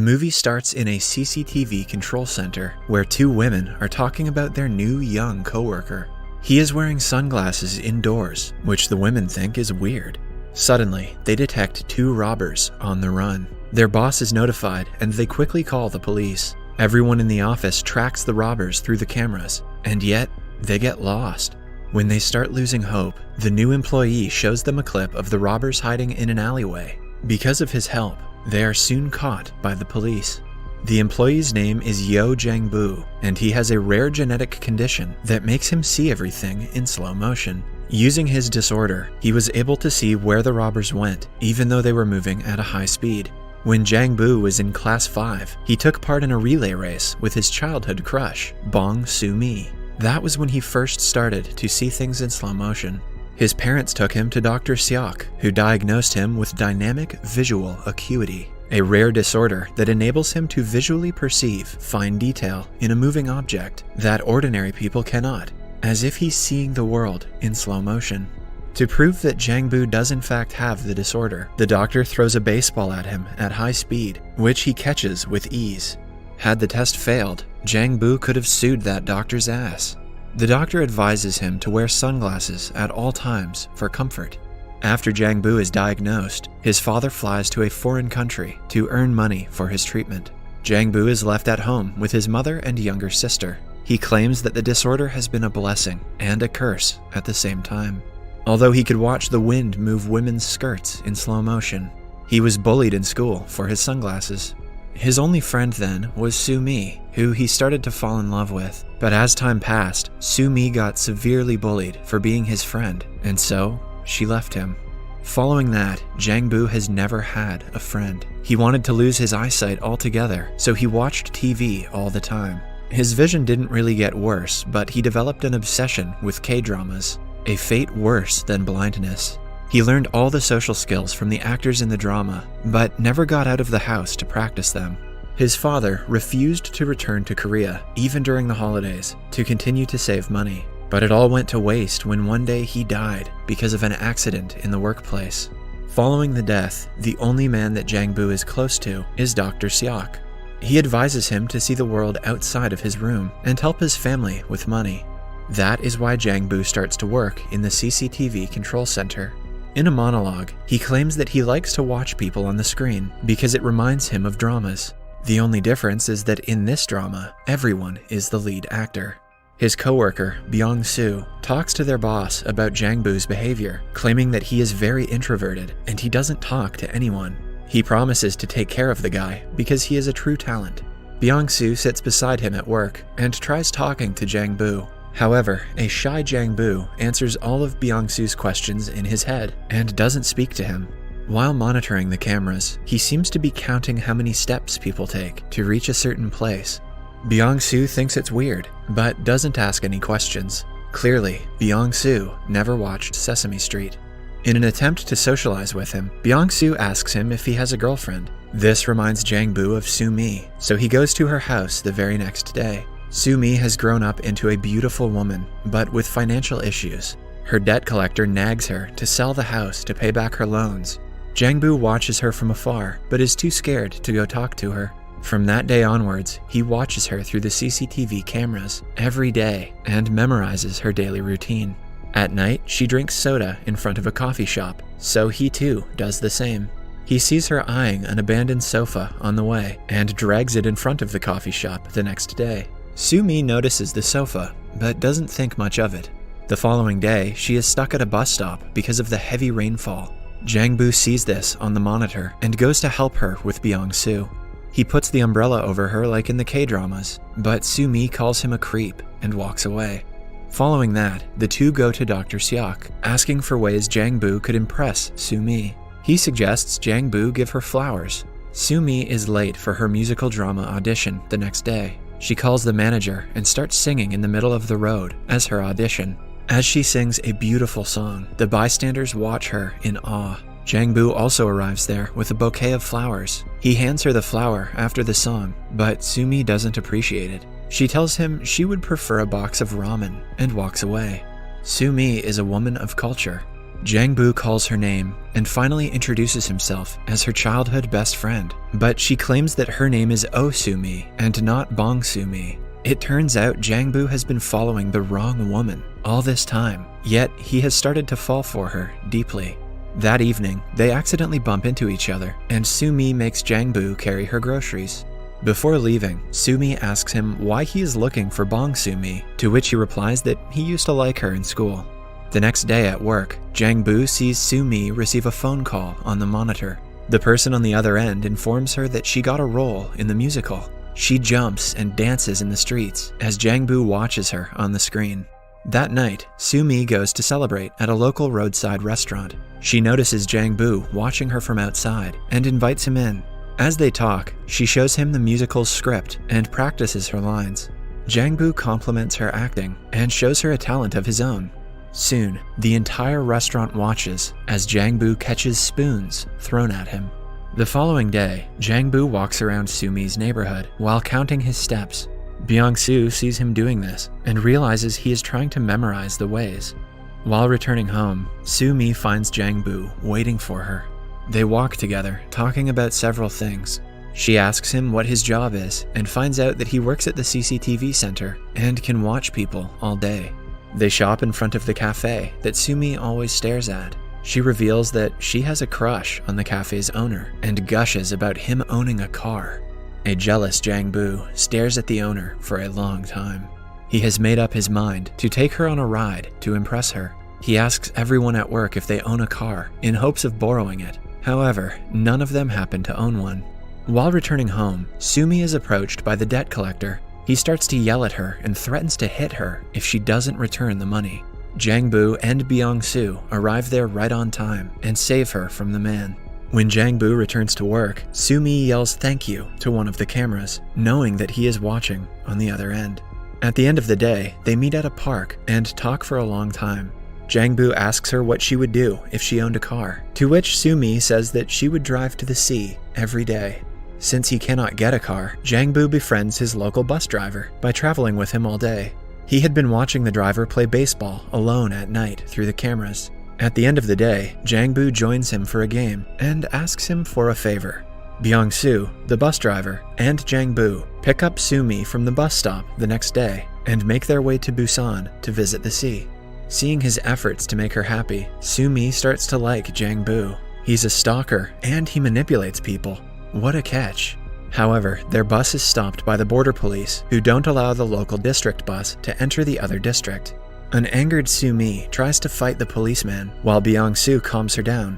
movie starts in a CCTV control center where two women are talking about their new young coworker. He is wearing sunglasses indoors, which the women think is weird. Suddenly, they detect two robbers on the run. Their boss is notified and they quickly call the police. Everyone in the office tracks the robbers through the cameras, and yet they get lost. When they start losing hope, the new employee shows them a clip of the robbers hiding in an alleyway. Because of his help, they are soon caught by the police. The employee's name is Yeo Jang Boo, and he has a rare genetic condition that makes him see everything in slow motion. Using his disorder, he was able to see where the robbers went, even though they were moving at a high speed. When Jang Boo was in Class 5, he took part in a relay race with his childhood crush, Bong Soo-mi. That was when he first started to see things in slow motion. His parents took him to Dr. Seok, who diagnosed him with dynamic visual acuity, a rare disorder that enables him to visually perceive fine detail in a moving object that ordinary people cannot, as if he's seeing the world in slow motion. To prove that Jang Boo does in fact have the disorder, the doctor throws a baseball at him at high speed, which he catches with ease. Had the test failed, Jang Boo could have sued that doctor's ass. The doctor advises him to wear sunglasses at all times for comfort. After Jang Boo is diagnosed, his father flies to a foreign country to earn money for his treatment. Jang Boo is left at home with his mother and younger sister. He claims that the disorder has been a blessing and a curse at the same time. Although he could watch the wind move women's skirts in slow motion, he was bullied in school for his sunglasses. His only friend then was Soo-mi, who he started to fall in love with. But as time passed, Soo-mi got severely bullied for being his friend, and so she left him. Following that, Jang Boo has never had a friend. He wanted to lose his eyesight altogether, so he watched TV all the time. His vision didn't really get worse, but he developed an obsession with K-dramas, a fate worse than blindness. He learned all the social skills from the actors in the drama, but never got out of the house to practice them. His father refused to return to Korea, even during the holidays, to continue to save money. But it all went to waste when one day he died because of an accident in the workplace. Following the death, the only man that Jang Boo is close to is Dr. Seok. He advises him to see the world outside of his room and help his family with money. That is why Jang Boo starts to work in the CCTV control center. In a monologue, he claims that he likes to watch people on the screen because it reminds him of dramas. The only difference is that in this drama, everyone is the lead actor. His coworker, Byung-soo, talks to their boss about Jang Boo's behavior, claiming that he is very introverted and he doesn't talk to anyone. He promises to take care of the guy because he is a true talent. Byung-soo sits beside him at work and tries talking to Jang Boo. However, a shy Jang Boo answers all of Byung-soo's questions in his head and doesn't speak to him. While monitoring the cameras, he seems to be counting how many steps people take to reach a certain place. Byung-soo thinks it's weird, but doesn't ask any questions. Clearly, Byung-soo never watched Sesame Street. In an attempt to socialize with him, Byung-soo asks him if he has a girlfriend. This reminds Jang Boo of Soo-mi, so he goes to her house the very next day. Soo-mi has grown up into a beautiful woman, but with financial issues. Her debt collector nags her to sell the house to pay back her loans. Jang Boo watches her from afar, but is too scared to go talk to her. From that day onwards, he watches her through the CCTV cameras every day and memorizes her daily routine. At night, she drinks soda in front of a coffee shop, so he too does the same. He sees her eyeing an abandoned sofa on the way and drags it in front of the coffee shop the next day. Soo-mi notices the sofa, but doesn't think much of it. The following day, she is stuck at a bus stop because of the heavy rainfall. Jang Boo sees this on the monitor and goes to help her with Byung-soo. He puts the umbrella over her like in the K-dramas, but Soo-mi calls him a creep and walks away. Following that, the two go to Dr. Seok, asking for ways Jang Boo could impress Soo-mi. He suggests Jang Boo give her flowers. Soo-mi is late for her musical drama audition the next day. She calls the manager and starts singing in the middle of the road as her audition. As she sings a beautiful song, the bystanders watch her in awe. Jang Boo also arrives there with a bouquet of flowers. He hands her the flower after the song, but Soo-mi doesn't appreciate it. She tells him she would prefer a box of ramen and walks away. Soo-mi is a woman of culture. Jang Boo calls her name and finally introduces himself as her childhood best friend, but she claims that her name is Oh Soo-mi and not Bong Soo-mi. It turns out Jang Boo has been following the wrong woman all this time, yet he has started to fall for her deeply. That evening, they accidentally bump into each other, and Soo-mi makes Jang Boo carry her groceries. Before leaving, Soo-mi asks him why he is looking for Bong Soo-mi, to which he replies that he used to like her in school. The next day at work, Jang Boo sees Soo-mi receive a phone call on the monitor. The person on the other end informs her that she got a role in the musical. She jumps and dances in the streets as Jang Boo watches her on the screen. That night, Soo-mi goes to celebrate at a local roadside restaurant. She notices Jang Boo watching her from outside and invites him in. As they talk, she shows him the musical's script and practices her lines. Jang Boo compliments her acting and shows her a talent of his own. Soon, the entire restaurant watches as Jang Boo catches spoons thrown at him. The following day, Jang Boo walks around Soo-mi's neighborhood while counting his steps. Byung-soo sees him doing this and realizes he is trying to memorize the ways. While returning home, Soo-mi finds Jang Boo waiting for her. They walk together, talking about several things. She asks him what his job is and finds out that he works at the CCTV center and can watch people all day. They shop in front of the cafe that Soo-mi always stares at. She reveals that she has a crush on the cafe's owner and gushes about him owning a car. A jealous Jang Boo stares at the owner for a long time. He has made up his mind to take her on a ride to impress her. He asks everyone at work if they own a car in hopes of borrowing it. However, none of them happen to own one. While returning home, Soo-mi is approached by the debt collector. He starts to yell at her and threatens to hit her if she doesn't return the money. Jang Boo and Byung-soo arrive there right on time and save her from the man. When Jang Boo returns to work, Soo-mi yells thank you to one of the cameras, knowing that he is watching on the other end. At the end of the day, they meet at a park and talk for a long time. Jang Boo asks her what she would do if she owned a car, to which Soo-mi says that she would drive to the sea every day. Since he cannot get a car, Jang Boo befriends his local bus driver by traveling with him all day. He had been watching the driver play baseball alone at night through the cameras. At the end of the day, Jang Boo joins him for a game and asks him for a favor. Byung-soo, the bus driver, and Jang Boo pick up Soo-mi from the bus stop the next day and make their way to Busan to visit the sea. Seeing his efforts to make her happy, Soo-mi starts to like Jang Boo. He's a stalker and he manipulates people. What a catch. However, their bus is stopped by the border police, who don't allow the local district bus to enter the other district. An angered Soo-mi tries to fight the policeman, while Byung-soo calms her down.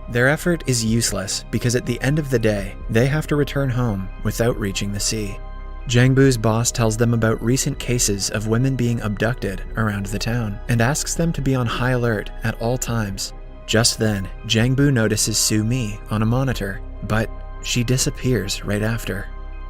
Their effort is useless because at the end of the day, they have to return home without reaching the sea. Jang Boo's boss tells them about recent cases of women being abducted around the town and asks them to be on high alert at all times. Just then, Jang Boo notices Soo-mi on a monitor, but she disappears right after.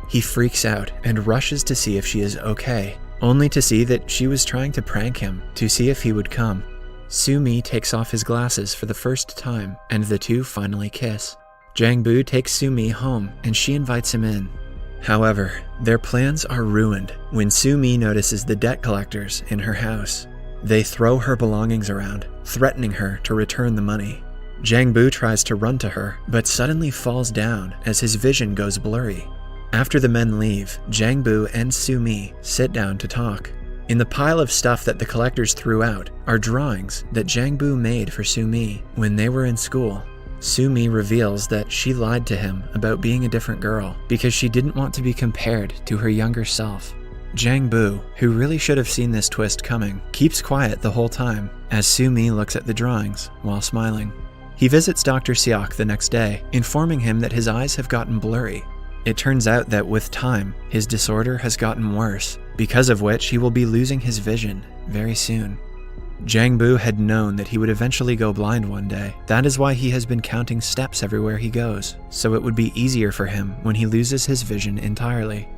He freaks out and rushes to see if she is okay, only to see that she was trying to prank him to see if he would come. Soo-mi takes off his glasses for the first time, and the two finally kiss. Jang Boo takes Soo-mi home, and she invites him in. However, their plans are ruined when Soo-mi notices the debt collectors in her house. They throw her belongings around, threatening her to return the money. Jang Boo tries to run to her, but suddenly falls down as his vision goes blurry. After the men leave, Jang Boo and Soo-mi sit down to talk. In the pile of stuff that the collectors threw out are drawings that Jang Boo made for Soo-mi when they were in school. Soo-mi reveals that she lied to him about being a different girl because she didn't want to be compared to her younger self. Jang Boo, who really should have seen this twist coming, keeps quiet the whole time as Soo-mi looks at the drawings while smiling. He visits Dr. Seok the next day, informing him that his eyes have gotten blurry. It turns out that with time, his disorder has gotten worse, because of which he will be losing his vision very soon. Jang Boo had known that he would eventually go blind one day. That is why he has been counting steps everywhere he goes, so it would be easier for him when he loses his vision entirely.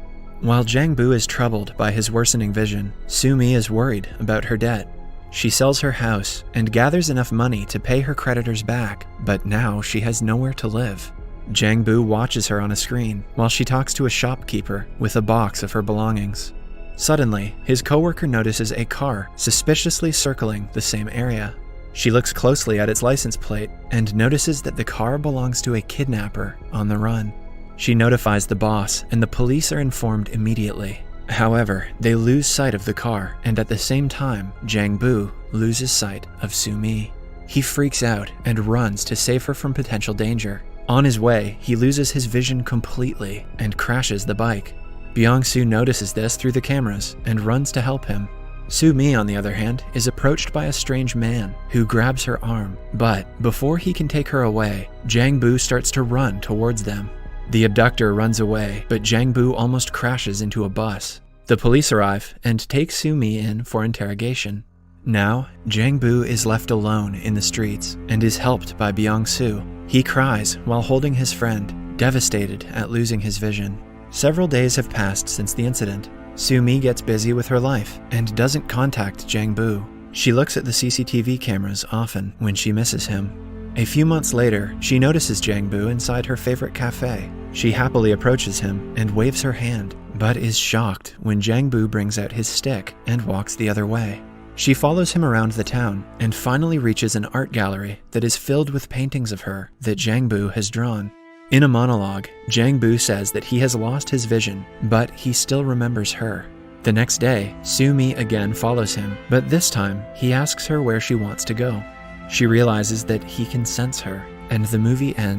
While Jang Boo is troubled by his worsening vision, Soo-mi is worried about her debt. She sells her house and gathers enough money to pay her creditors back, but now she has nowhere to live. Jang Boo watches her on a screen while she talks to a shopkeeper with a box of her belongings. Suddenly, his coworker notices a car suspiciously circling the same area. She looks closely at its license plate and notices that the car belongs to a kidnapper on the run. She notifies the boss, and the police are informed immediately. However, they lose sight of the car, and at the same time, Jang Boo loses sight of Soo-mi. He freaks out and runs to save her from potential danger. On his way, he loses his vision completely and crashes the bike. Byung-soo notices this through the cameras and runs to help him. Soo-mi, on the other hand, is approached by a strange man who grabs her arm, but before he can take her away, Jang Boo starts to run towards them. The abductor runs away, but Jang Boo almost crashes into a bus. The police arrive and take Soo-mi in for interrogation. Now, Jang Boo is left alone in the streets and is helped by Byung-soo. He cries while holding his friend, devastated at losing his vision. Several days have passed since the incident. Soo-mi gets busy with her life and doesn't contact Jang Boo. She looks at the CCTV cameras often when she misses him. A few months later, she notices Jang Boo inside her favorite cafe. She happily approaches him and waves her hand, but is shocked when Jang Boo brings out his stick and walks the other way. She follows him around the town and finally reaches an art gallery that is filled with paintings of her that Jang Boo has drawn. In a monologue, Jang Boo says that he has lost his vision, but he still remembers her. The next day, Soo-mi again follows him, but this time he asks her where she wants to go. She realizes that he can sense her, and the movie ends